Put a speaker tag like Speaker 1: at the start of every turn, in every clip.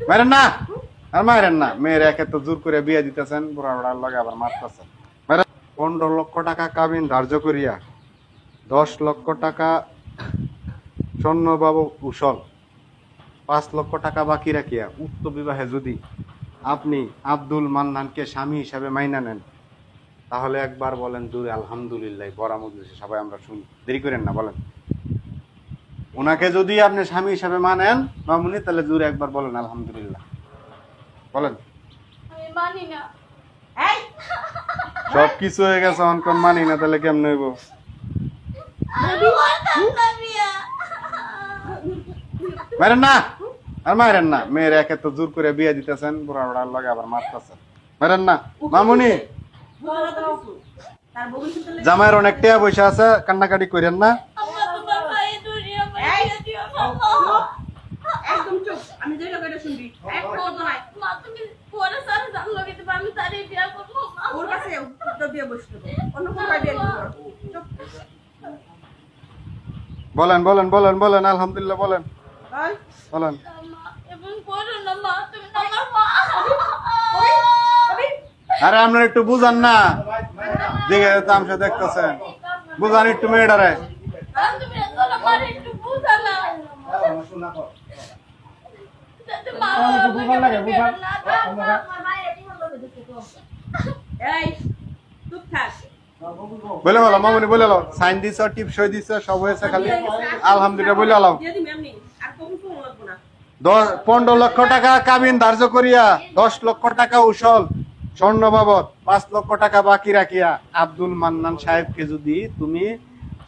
Speaker 1: মারেন না আর মারেন না, মেয়ের একে তো জোর করে বিয়ে দিতেছেন, বুড়া বুড়ার লগে আবার মারতেছেন। 15 লক্ষ টাকা কাবিন ধার্য করিয়া 10 লক্ষ টাকা স্বর্ণবাবু উসল, 5 লক্ষ টাকা বাকি রাখিয়া উক্ত বিবাহে যদি আপনি আব্দুল মান্নানকে স্বামী হিসাবে মাইনা নেন, তাহলে একবার বলেন জোরে আলহামদুলিল্লাহ। বড় মজলিসে সবাই আমরা শুনি, দেরি করেন না, বলেন। ওনাকে যদি আপনি স্বামী হিসাবে মানেন মামুনি, তাহলে জোরে একবার বলেন আলহামদুলিল্লাহ, বলেন।
Speaker 2: আমি মানি না।
Speaker 1: সব কিছু হয়ে গেছে, অনকন মানি না, তাহলে কেমন হইব? মারেন না আর মারেন না, মেয়ের একে তো জোর করে বিয়ে দিতেছেন, বুড়া বুড়ার লগে আবার মারতেছেন। মারেন না মামুনি, জামাইয়ের অনেক টাকা পয়সা আছে, কান্নাকাটি করেন না।
Speaker 3: একদম চুপ, আমি যেটা কইরা শুনবি এক কথা নাই।
Speaker 2: মা তুমি পরে সারা জান লগে দিবা, আমি তারই বিয়া করব।
Speaker 3: ওর কাছে তো বিয়ে বসতে হবে, অন্য কোন বিয়ে করব। চুপ।
Speaker 1: বলেন বলেন বলেন বলেন আলহামদুলিল্লাহ বলেন,
Speaker 3: ভাই
Speaker 1: বলেন।
Speaker 2: মা এবং করো না মা, তুমি তো আমার মা।
Speaker 1: আরে আপনার একটু বুঝান না, দিকে তামসা দেখতেছেন, বুঝান একটু মেয়েটারে।
Speaker 2: তুমি এত আমার একটু বুঝা না। যাতে মা
Speaker 3: এই চুপ থাক।
Speaker 1: বলে বলো মামুনি, বলে লো, সাইন দিছ, টিপ সই দিছ, সব হয়েছে, খালি আলহামদুলিল্লাহ বলে আলাও।
Speaker 3: দিয়ে দিবি এমনি, আর কবুল ফোন লাগবে না।
Speaker 1: 15 লক্ষ টাকা কাবিন ধার্য করিয়া 10 লক্ষ টাকা উসল স্বর্ণ বাবদ 5 লক্ষ টাকা বাকি রাখিয়া আব্দুল মান্নান সাহেবকে যদি তুমি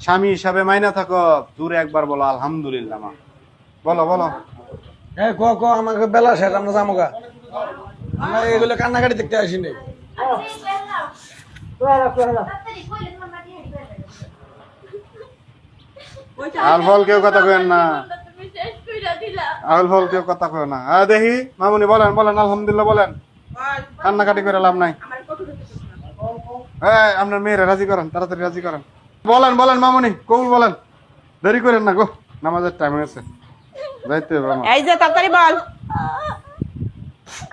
Speaker 1: স্বামী হিসাবে মাইনা থাকো, জোরে একবার বলো আলহামদুলিল্লাহ। মা বলো বলো।
Speaker 4: আমাকে বেলা শেষ, আমরা যামোগা। আমরা এগুলো কান্নাকাটি দেখতে আসিনি।
Speaker 1: আল ফল কেউ কথা কেন না,
Speaker 2: তুমি শেষ কইরা দিলা।
Speaker 1: আল ফল কেউ কথা কেন না। দেখি মামুনি বলেন বলেন আলহামদুলিল্লাহ বলেন,
Speaker 3: ভাই
Speaker 1: কান্নাকাটি করে লাভ নাই।
Speaker 3: আমার কত দেখতেছ না।
Speaker 1: আপনার মেয়েরা রাজি করেন, তাড়াতাড়ি রাজি করেন। বলেন বলেন মামুনি, কবুল বলেন, দেরি করেন না গো, নামাজের টাইম হয়েছে, যাইতে হবে আমার।
Speaker 3: এই যে তাড়াতাড়ি বল,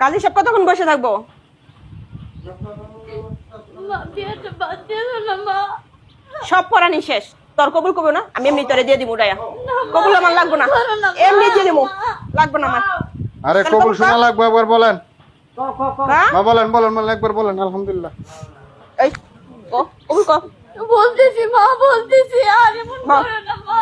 Speaker 3: কালি সব কতক্ষণ বসে থাকবো?
Speaker 2: মা বিয়েটা বাদ দিও না মা।
Speaker 3: সব পড়ানি শেষ, তোর কবুল কবো না, আমি এমনি তোরে দিয়ে দিব উড়াইয়া। কবুল আমার লাগবো না, এমনি দিয়ে দিব, লাগবো না আমার।
Speaker 1: আরে কবুল শোনা লাগবে, একবার বলেন।
Speaker 3: হ্যাঁ
Speaker 1: মা বলেন বলেন বলেন একবার বলেন আলহামদুলিল্লাহ।
Speaker 3: এই কবুল কর।
Speaker 2: বলতেছি মা, বলতেছি, আর এমন করো না মা।